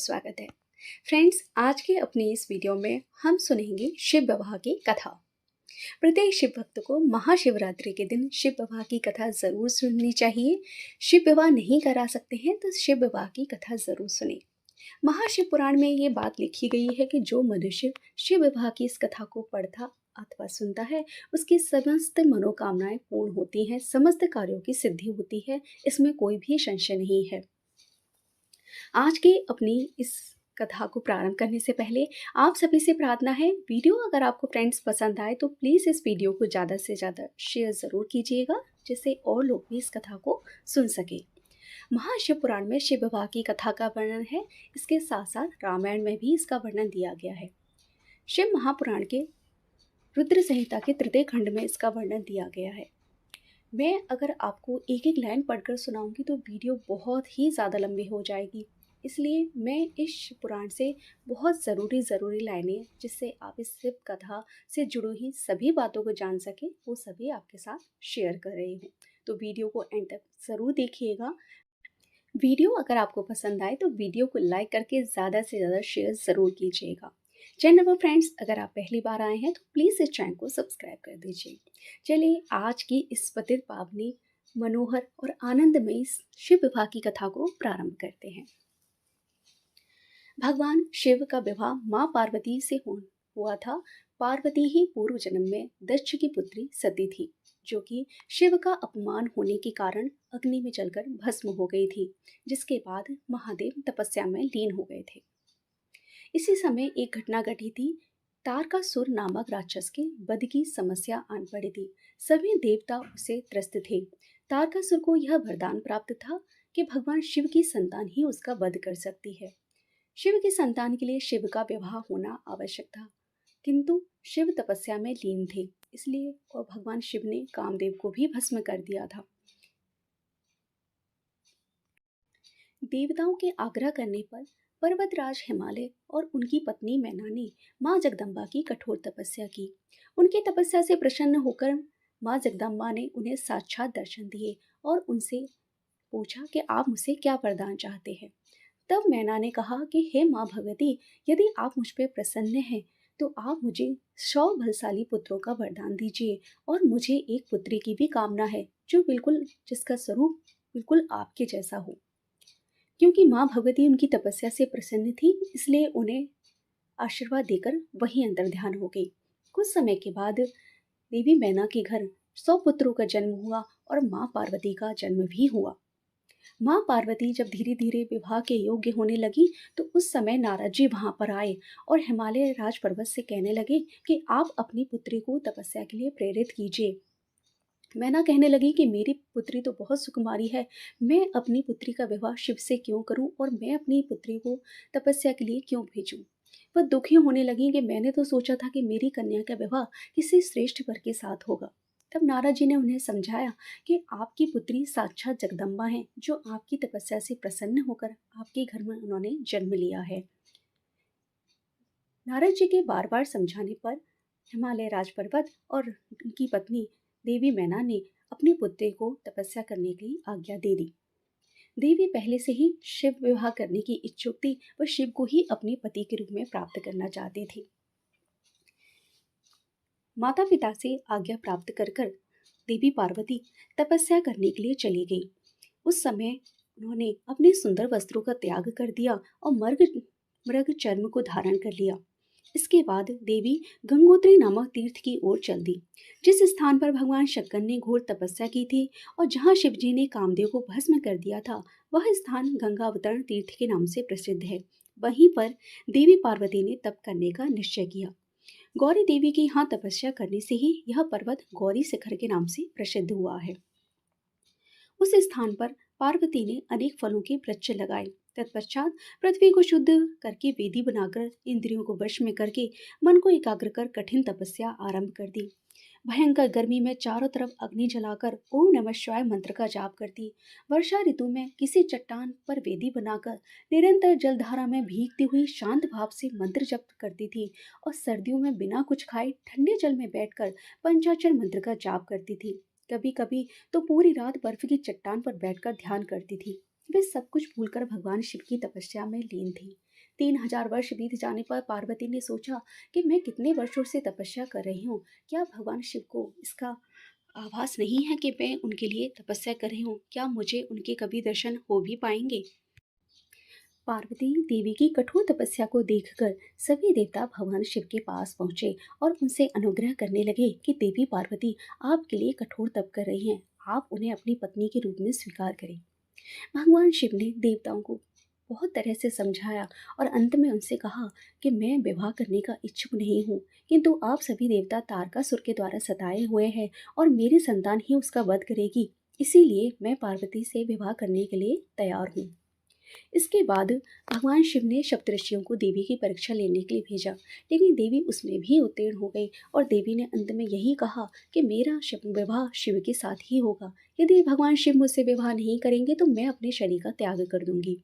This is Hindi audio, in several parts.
स्वागत है। फ्रेंड्स, आज के अपनी इस वीडियो में हम सुनेंगे शिव विवाह की कथा। प्रत्येक शिव भक्त को महाशिवरात्रि के दिन शिव विवाह की कथा ज़रूर सुननी चाहिए। शिव विवाह नहीं करा सकते हैं तो शिव विवाह की कथा ज़रूर सुने। महाशिव पुराण में ये बात लिखी गई है कि जो मनुष्य शिव विवाह की इस कथा को पढ़ता अथवा सुनता है, उसकी समस्त मनोकामनाएं पूर्ण होती हैं, समस्त कार्यों की सिद्धि होती है। इसमें कोई भी संशय नहीं है। आज की अपनी इस कथा को प्रारंभ करने से पहले आप सभी से प्रार्थना है, वीडियो अगर आपको फ्रेंड्स पसंद आए तो प्लीज़ इस वीडियो को ज़्यादा से ज़्यादा शेयर ज़रूर कीजिएगा, जिससे और लोग भी इस कथा को सुन सके। महाशिव पुराण में शिव विवाह की कथा का वर्णन है। इसके साथ साथ रामायण में भी इसका वर्णन दिया गया है। शिव महापुराण के रुद्र संहिता के तृतीय खंड में इसका वर्णन दिया गया है। मैं अगर आपको एक एक लाइन पढ़कर सुनाऊंगी तो वीडियो बहुत ही ज़्यादा लंबी हो जाएगी, इसलिए मैं इस पुराण से बहुत ज़रूरी लाइनें, जिससे आप इस शिव कथा से जुड़ी हुई सभी बातों को जान सकें, वो सभी आपके साथ शेयर कर रही हूँ। तो वीडियो को एंड तक ज़रूर देखिएगा। वीडियो अगर आपको पसंद आए तो वीडियो को लाइक करके ज़्यादा से ज़्यादा शेयर ज़रूर कीजिएगा। चैनल पर फ्रेंड्स अगर आप पहली बार आए हैं तो प्लीज़ इस चैनल को सब्सक्राइब कर दीजिए। चलिए आज की इस पतित पावनी, मनोहर और आनंदमयी शिव विवाह की कथा को प्रारंभ करते हैं। भगवान शिव का विवाह माँ पार्वती से हुआ था। पार्वती ही पूर्व जन्म में दक्ष की पुत्री सती थी, जो कि शिव का अपमान होने के कारण अग्नि में जलकर भस्म हो गई थी, जिसके बाद महादेव तपस्या में लीन हो गए थे। इसी समय एक घटना घटी थी। तारकासुर नामक राक्षस के वध की समस्या आन पड़ी थी। सभी देवता उससे त्रस्त थे। तारकासुर को यह वरदान प्राप्त था कि भगवान शिव की संतान ही उसका वध कर सकती है। शिव की संतान के लिए शिव का विवाह होना आवश्यक था, किंतु शिव तपस्या में लीन थे, इसलिए और भगवान शिव ने कामदेव को भी भस्म कर दिया था। देवताओं के आग्रह करने पर पर्वतराज हिमालय और उनकी पत्नी मैना ने माँ जगदम्बा की कठोर तपस्या की। उनकी तपस्या से प्रसन्न होकर माँ जगदम्बा ने उन्हें साक्षात दर्शन दिए और उनसे पूछा कि आप मुझसे क्या वरदान चाहते हैं। तब मैना ने कहा कि हे माँ भगवती, यदि आप मुझ पर प्रसन्न हैं तो आप मुझे 100 बलशाली पुत्रों का वरदान दीजिए, और मुझे एक पुत्री की भी कामना है जो जिसका स्वरूप बिल्कुल आपके जैसा हो। क्योंकि माँ भगवती उनकी तपस्या से प्रसन्न थी, इसलिए उन्हें आशीर्वाद देकर वहीं अंतर्ध्यान हो गई। कुछ समय के बाद देवी मैना के घर 100 पुत्रों का जन्म हुआ और माँ पार्वती का जन्म भी हुआ। माँ पार्वती जब धीरे धीरे विवाह के योग्य होने लगी तो उस समय नारद जी वहां पर आए और हिमालय राज पर्वत से कहने लगे कि आप अपनी पुत्री को तपस्या के लिए प्रेरित कीजिए। मैना कहने लगी कि मेरी पुत्री तो बहुत सुकुमारी है, मैं अपनी पुत्री का विवाह शिव से क्यों करूं और मैं अपनी पुत्री को तपस्या के लिए क्यों भेजूं। वह दुखी होने लगी कि मैंने तो सोचा था कि मेरी कन्या का विवाह किसी श्रेष्ठ वर के साथ होगा। तब नारद जी ने उन्हें समझाया कि आपकी पुत्री साक्षात जगदम्बा है, जो आपकी तपस्या से प्रसन्न होकर आपके घर में उन्होंने जन्म लिया है। नारद जी के बार बार समझाने पर हिमालय राज पर्वत और उनकी पत्नी देवी मैना ने अपनी पुत्री को तपस्या करने की आज्ञा दे दी। देवी पहले से ही शिव विवाह करने की इच्छुक थी। वह शिव को ही अपने पति के रूप में प्राप्त करना चाहती थी। माता पिता से आज्ञा प्राप्त कर देवी पार्वती तपस्या करने के लिए चली गई। उस समय उन्होंने अपने सुंदर वस्त्रों का त्याग कर दिया और मृग मृग चर्म को धारण कर लिया। इसके बाद देवी गंगोत्री नामक तीर्थ की ओर चल दी, जिस स्थान पर भगवान शंकर ने घोर तपस्या की थी और जहां शिवजी ने कामदेव को भस्म कर दिया था, वह स्थान गंगावतरण तीर्थ के नाम से प्रसिद्ध है। वहीं पर देवी पार्वती ने तप करने का निश्चय किया। गौरी देवी के यहाँ तपस्या करने से ही यह पर्वत गौरी शिखर के नाम से प्रसिद्ध हुआ है। उस स्थान पर पार्वती ने अनेक फलों के वृक्ष लगाए। तत्पश्चात पृथ्वी को शुद्ध करके वेदी बनाकर इंद्रियों को वश में करके मन को एकाग्र कर कठिन तपस्या आरंभ कर दी। भयंकर गर्मी में चारों तरफ अग्नि जलाकर ओम नमः शिवाय मंत्र का जाप करती। वर्षा ऋतु में किसी चट्टान पर वेदी बनाकर निरंतर जलधारा में भीगती हुई शांत भाव से मंत्र जप करती थी, और सर्दियों में बिना कुछ खाए ठंडे जल में बैठकर पंचाक्षर मंत्र का जाप करती थी। कभी कभी तो पूरी रात बर्फ की चट्टान पर बैठकर ध्यान करती थी। वे सब कुछ भूलकर भगवान शिव की तपस्या में लीन थी। 3000 वर्ष बीत जाने पर पार्वती ने सोचा कि मैं कितने वर्षों से तपस्या कर रही हूँ, क्या भगवान शिव को इसका आभास नहीं है कि मैं उनके लिए तपस्या कर रही हूँ? क्या मुझे उनके कभी दर्शन हो भी पाएंगे? पार्वती देवी की कठोर तपस्या को देखकर सभी देवता भगवान शिव के पास पहुंचे और उनसे अनुग्रह करने लगे कि देवी पार्वती आपके लिए कठोर तप कर रही हैं, आप उन्हें अपनी पत्नी के रूप में स्वीकार करें। भगवान शिव ने देवताओं को बहुत तरह से समझाया और अंत में उनसे कहा कि मैं विवाह करने का इच्छुक नहीं हूँ, किंतु आप सभी देवता तारकासुर के द्वारा सताए हुए हैं और मेरी संतान ही उसका वध करेगी, इसीलिए मैं पार्वती से विवाह करने के लिए तैयार हूँ। इसके बाद भगवान शिव ने सप्तऋषियों को देवी की परीक्षा लेने के लिए भेजा, लेकिन देवी उसमें भी उत्तीर्ण हो गई और देवी ने अंत में यही कहा कि मेरा विवाह शिव के साथ ही होगा। यदि भगवान शिव मुझसे विवाह नहीं करेंगे तो मैं अपने शरीर का त्याग कर दूंगी।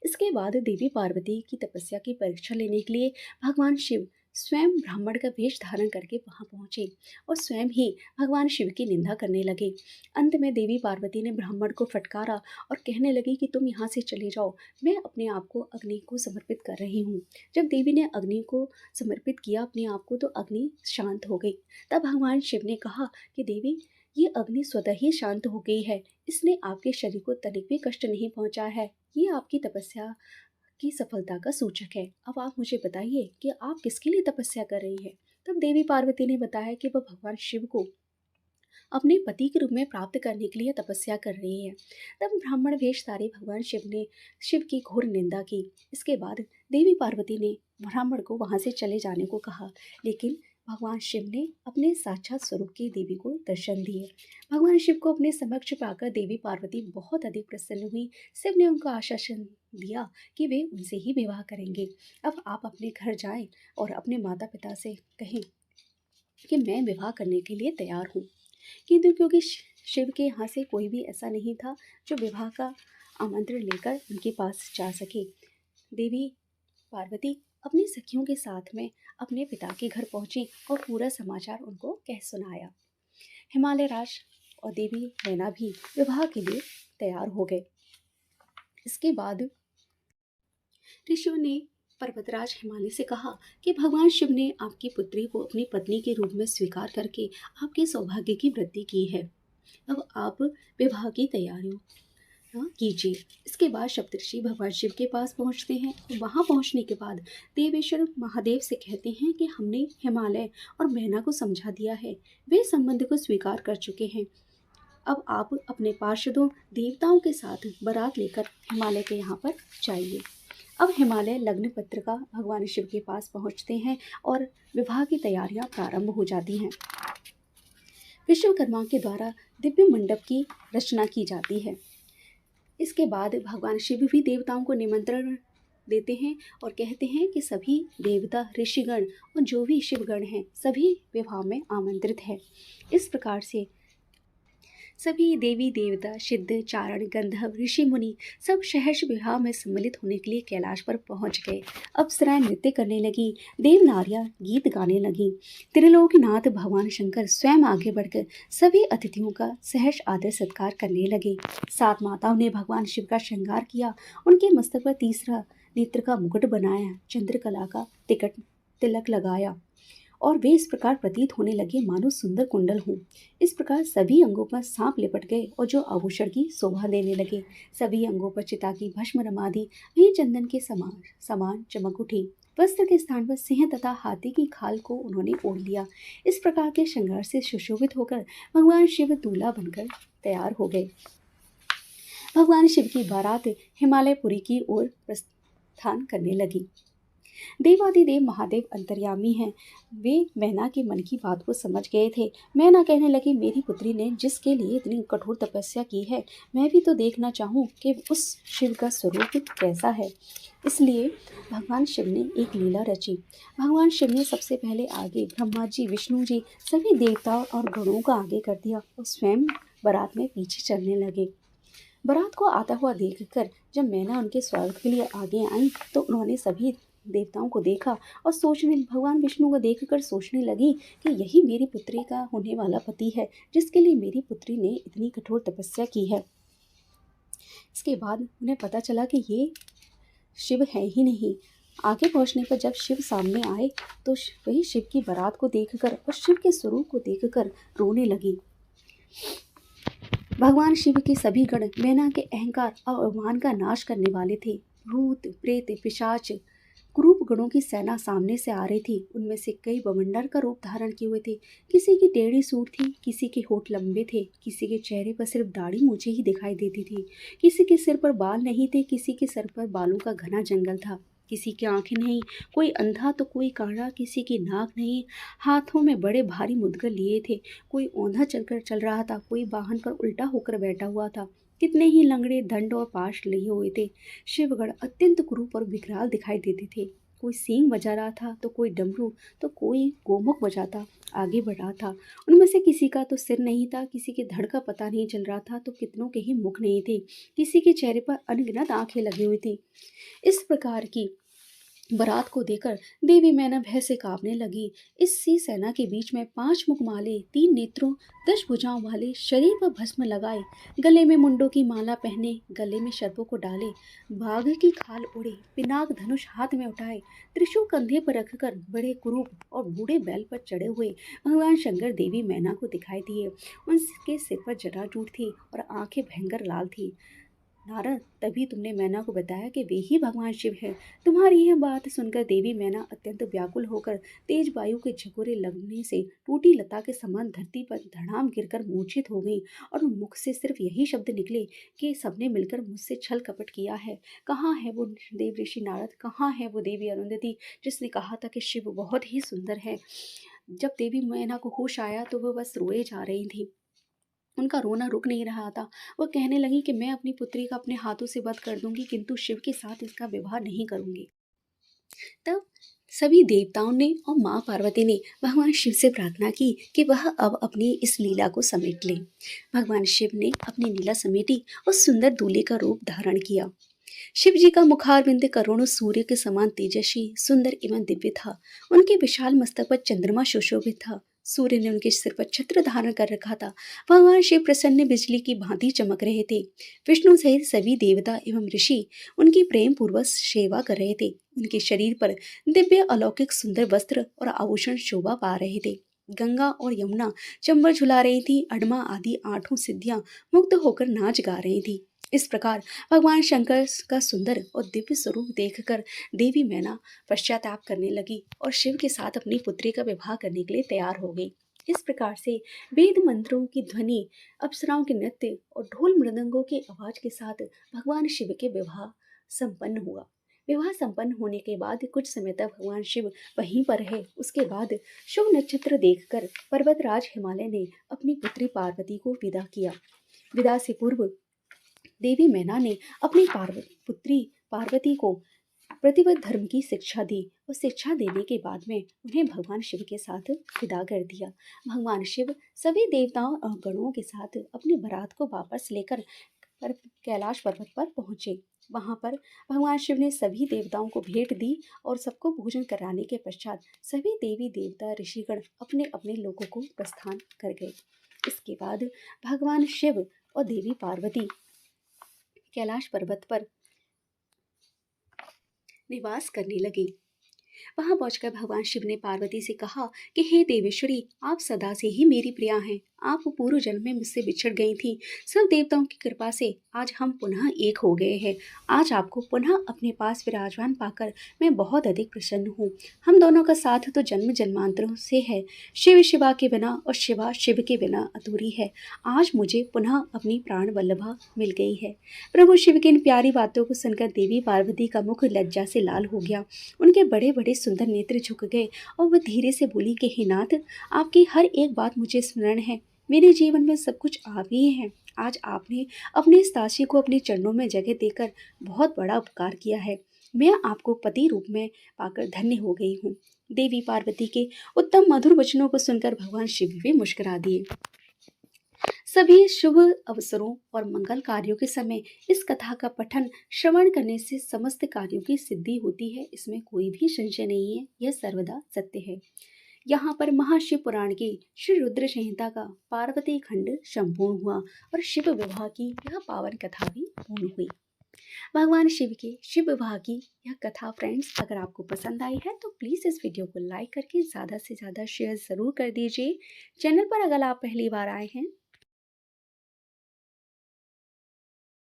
इसके बाद देवी पार्वती की तपस्या की परीक्षा लेने के लिए भगवान शिव स्वयं ब्राह्मण का वेश धारण करके वहां पहुंचे और स्वयं ही भगवान शिव की निंदा करने लगे। अंत में देवी पार्वती ने ब्राह्मण को फटकारा और कहने लगी कि तुम यहाँ से चले जाओ, मैं अपने आप को अग्नि को समर्पित कर रही हूँ। जब देवी ने अग्नि को समर्पित किया अपने आप को तो अग्नि शांत हो गई। तब भगवान शिव ने कहा कि देवी, ये अग्नि स्वतः ही शांत हो गई है, इसने आपके शरीर को तनिक भी कष्ट नहीं पहुंचा है, ये आपकी तपस्या की सफलता का सूचक है। अब आप मुझे बताइए कि आप किसके लिए तपस्या कर रही है। तब देवी पार्वती ने बताया कि वह भगवान शिव को अपने पति के रूप में प्राप्त करने के लिए तपस्या कर रही है। तब ब्राह्मण वेशधारी भगवान शिव ने शिव की घोर निंदा की। इसके बाद देवी पार्वती ने ब्राह्मण को वहां से चले जाने को कहा, लेकिन भगवान शिव ने अपने साक्षात स्वरूप की देवी को दर्शन दिए। भगवान शिव को अपने समक्ष पाकर देवी पार्वती बहुत अधिक प्रसन्न हुई। शिव ने उनको आश्वासन दिया कि वे उनसे ही विवाह करेंगे। अब आप अपने घर जाएं और अपने माता पिता से कहें कि मैं विवाह करने के लिए तैयार हूँ। किंतु क्योंकि शिव के यहाँ से कोई भी ऐसा नहीं था जो विवाह का आमंत्रण लेकर उनके पास जा सके, देवी पार्वती अपनी सखियों के साथ में अपने पिता के घर पहुंची और पूरा समाचार उनको कह सुनाया। हिमालय राज और देवी नैना भी विवाह के लिए तैयार हो गए। इसके बाद ऋषियों ने पर्वतराज हिमालय से कहा कि भगवान शिव ने आपकी पुत्री को अपनी पत्नी के रूप में स्वीकार करके आपके सौभाग्य की वृद्धि की है। अब आप विवाह की तैयारियों कीजिए। इसके बाद सप्तऋषि भगवान शिव के पास पहुंचते हैं। वहां पहुंचने के बाद देवेश्वर महादेव से कहते हैं कि हमने हिमालय और मैना को समझा दिया है, वे संबंध को स्वीकार कर चुके हैं। अब आप अपने पार्षदों देवताओं के साथ बारात लेकर हिमालय के यहाँ पर जाइए। अब हिमालय लग्न पत्रिका भगवान शिव के पास पहुँचते हैं और विवाह की तैयारियाँ प्रारंभ हो जाती हैं। विश्वकर्मा के द्वारा दिव्य मंडप की रचना की जाती है। इसके बाद भगवान शिव भी देवताओं को निमंत्रण देते हैं और कहते हैं कि सभी देवता ऋषिगण और जो भी शिवगण हैं सभी विवाह में आमंत्रित हैं। इस प्रकार से सभी देवी देवता सिद्ध चारण गंधर्व ऋषि मुनि सब सहर्ष विवाह में सम्मिलित होने के लिए कैलाश पर पहुंच गए। अप्सराएं नृत्य करने लगी, देव नारियां गीत गाने लगी। त्रिलोकनाथ भगवान शंकर स्वयं आगे बढ़कर सभी अतिथियों का सहर्ष आदर सत्कार करने लगे। 7 माताओं ने भगवान शिव का श्रृंगार किया, उनके मस्तक पर तीसरा नेत्र का मुकुट बनाया, चंद्रकला का तिलक लगाया और वे इस प्रकार प्रतीत होने लगे मानो सुंदर कुंडल हों। इस प्रकार सभी अंगों पर सांप लिपट गए और जो आभूषण की शोभा देने लगे। सभी अंगों पर चिता की भस्म रमा दी, वहीं चंदन के समान चमक उठी। वस्त्र के स्थान पर सिंह तथा हाथी की खाल को उन्होंने ओढ़ लिया। इस प्रकार के श्रृंगार से सुशोभित होकर भगवान शिव दूल्हा बनकर तैयार हो गए। भगवान शिव की बारात हिमालयपुरी की ओर प्रस्थान करने लगी। देवादिदेव महादेव अंतर्यामी हैं। वे मैना के मन की बात को समझ गए थे। मैना कहने लगी, मेरी पुत्री ने जिसके लिए इतनी कठोर तपस्या की है, मैं भी तो देखना चाहूँ कि उस शिव का स्वरूप कैसा है। इसलिए भगवान शिव ने एक लीला रची। भगवान शिव ने सबसे पहले आगे ब्रह्मा जी, विष्णु जी सभी देवताओं और गणों को आगे कर दिया और स्वयं बारात में पीछे चलने लगे। बारात को आता हुआ देखकर जब मैना उनके स्वागत के लिए आगे आई तो उन्होंने सभी देवताओं को देखा और भगवान विष्णु को देखकर सोचने लगी कि यही मेरी पुत्री का होने वाला पति है, जिसके लिए मेरी पुत्री ने इतनी कठोर तपस्या की है। इसके बाद उन्हें पता चला कि ये शिव है ही नहीं, आगे पहुंचने पर जब शिव सामने आए तो वही शिव की बारात को देखकर और शिव के स्वरूप को देखकर रोने लगी। भगवान शिव के सभी गण मैना के अहंकार और अभिमान का नाश करने वाले थे। भूत प्रेत पिशाच कुरूप गणों की सेना सामने से आ रही थी। उनमें से कई बवंडर का रूप धारण किए हुए थे। किसी की टेढ़ी सूंड थी, किसी के होठ लंबे थे, किसी के चेहरे पर सिर्फ दाढ़ी मूछें ही दिखाई देती थी, किसी के सिर पर बाल नहीं थे, किसी के सर पर बालों का घना जंगल था, किसी की आंखें नहीं, कोई अंधा तो कोई काड़ा, किसी की नाक नहीं, हाथों में बड़े भारी मुद्गल लिए थे, कोई औंधा चलकर चल रहा था, कोई वाहन पर उल्टा होकर बैठा हुआ था, कितने ही लंगड़े दंड और पाश लिए हुए थे। शिवगढ़ अत्यंत कुरूप और विकराल दिखाई देते थे। कोई सींग बजा रहा था तो कोई डमरू तो कोई गोमुख बजाता आगे बढ़ रहा था। उनमें से किसी का तो सिर नहीं था, किसी के धड़ का पता नहीं चल रहा था, तो कितनों के ही मुख नहीं थे, किसी के चेहरे पर अनगिनत आंखें लगी हुई थी। इस प्रकार की बारात को देखकर देवी मैना भय से कांपने लगी। इस सी सेना के बीच में 5 मुख वाले, 3 नेत्रों, 10 भुजाओं वाले, शरीर पर भस्म लगाए, गले में मुंडों की माला पहने, गले में सर्पों को डाले, बाघ की खाल ओढ़े, पिनाक धनुष हाथ में उठाए, त्रिशूल कंधे पर रखकर बड़े कुरूप और बूढ़े बैल पर चढ़े हुए भगवान शंकर देवी मैना को दिखाई दिए। उनके सिर पर जटाजूट थी और आंखें भयंकर लाल थी। नारद, तभी तुमने मैना को बताया कि वे ही भगवान शिव हैं। तुम्हारी यह बात सुनकर देवी मैना अत्यंत व्याकुल होकर तेज वायु के झकोरे लगने से टूटी लता के समान धरती पर धड़ाम गिरकर मूर्छित हो गई और मुख से सिर्फ यही शब्द निकले कि सबने मिलकर मुझसे छल कपट किया है। कहाँ है वो देव ऋषि नारद, कहाँ है वो देवी अरुंधति जिसने कहा था कि शिव बहुत ही सुंदर है। जब देवी मैना को होश आया तो वह बस रोए जा रही थी। उनका रोना रुक नहीं रहा था। वह कहने लगी कि मैं अपनी पुत्री का अपने हाथों से वध कर दूंगी, किंतु शिव के साथ इसका विवाह नहीं करूंगी। तब सभी देवताओं ने और माँ पार्वती ने भगवान शिव से प्रार्थना की कि वह अब अपनी इस लीला को समेट ले। भगवान शिव ने अपनी लीला समेटी और सुंदर दूल्हे का रूप धारण किया। शिव जी का मुखारविंद करोड़ों सूर्य के समान तेजस्वी, सुंदर एवं दिव्य था। उनके विशाल मस्तक पर चंद्रमा सुशोभित था। सूर्य ने उनके सिर पर छत्र धारण कर रखा था। भगवान शिव प्रसन्न बिजली की भांति चमक रहे थे। विष्णु सहित सभी देवता एवं ऋषि उनकी प्रेम पूर्वक सेवा कर रहे थे। उनके शरीर पर दिव्य अलौकिक सुंदर वस्त्र और आभूषण शोभा पा रहे थे। गंगा और यमुना चंबल झुला रही थी। अडमा आदि 8 सिद्धियां मुक्त होकर नाच गा रही थी। इस प्रकार भगवान शंकर का सुंदर और दिव्य स्वरूप देखकर देवी मैना पश्चाताप करने लगी और शिव के साथ अपनी पुत्री का विवाह करने के लिए तैयार हो गई। इस प्रकार से वेद मंत्रों की ध्वनि, अप्सराओं के नृत्य और ढोल मृदंगों की आवाज के साथ भगवान शिव के विवाह संपन्न हुआ। विवाह संपन्न होने के बाद कुछ समय तक भगवान शिव वहीं पर रहे। उसके बाद शुभ नक्षत्र देखकर पर्वतराज हिमालय ने अपनी पुत्री पार्वती को विदा किया। विदा से पूर्व देवी मैना ने अपनी पुत्री पार्वती को प्रतिवत धर्म की शिक्षा दी और शिक्षा देने के बाद में उन्हें भगवान शिव के साथ विदा कर दिया। भगवान शिव सभी देवताओं और गणों के साथ अपनी बारात को वापस लेकर कैलाश पर्वत पर पहुँचे। वहाँ पर भगवान शिव ने सभी देवताओं को भेंट दी और सबको भोजन कराने के पश्चात सभी देवी देवता ऋषिगण अपने अपने लोगों को प्रस्थान कर गए। इसके बाद भगवान शिव और देवी पार्वती कैलाश पर्वत पर निवास करने लगे। वहां पहुंचकर भगवान शिव ने पार्वती से कहा कि हे देवेश्वरी, आप सदा से ही मेरी प्रिया हैं। आप पूर्व जन्म में मुझसे बिछड़ गई थी। सब देवताओं की कृपा से आज हम पुनः एक हो गए हैं। आज आपको पुनः अपने पास विराजमान पाकर मैं बहुत अधिक प्रसन्न हूँ। हम दोनों का साथ तो जन्म जन्मांतरों से है। शिव शिवा के बिना और शिवा शिव के बिना अधूरी है। आज मुझे पुनः अपनी प्राण वल्लभा मिल गई है। प्रभु शिव की इन प्यारी बातों को सुनकर देवी पार्वती का मुख लज्जा से लाल हो गया। उनके बड़े बड़े सुंदर नेत्र झुक गए और वह धीरे से बोली कि हे नाथ, आपकी हर एक बात मुझे स्मरण है। मेरे जीवन में सब कुछ आप ही हैं। आज आपने अपने इस दासी को अपने चरणों में जगह देकर बहुत बड़ा उपकार किया है। मैं आपको पति रूप में पाकर धन्य हो गई हूँ। देवी पार्वती के उत्तम मधुर वचनों को सुनकर भगवान शिव भी मुस्कुरा दिए। सभी शुभ अवसरों और मंगल कार्यों के समय इस कथा का पठन श्रवण करने से समस्त कार्यों की सिद्धि होती है। इसमें कोई भी संशय नहीं है, यह सर्वदा सत्य है। यहाँ पर महाशिव पुराण की श्री रुद्र संहिता का पार्वती खंड संपूर्ण हुआ और शिव विवाह की यह पावन कथा भी पूर्ण हुई। भगवान शिव के शिव विवाह की यह कथा फ्रेंड्स अगर आपको पसंद आई है तो प्लीज़ इस वीडियो को लाइक करके ज़्यादा से ज़्यादा शेयर ज़रूर कर दीजिए। चैनल पर अगर आप पहली बार आए हैं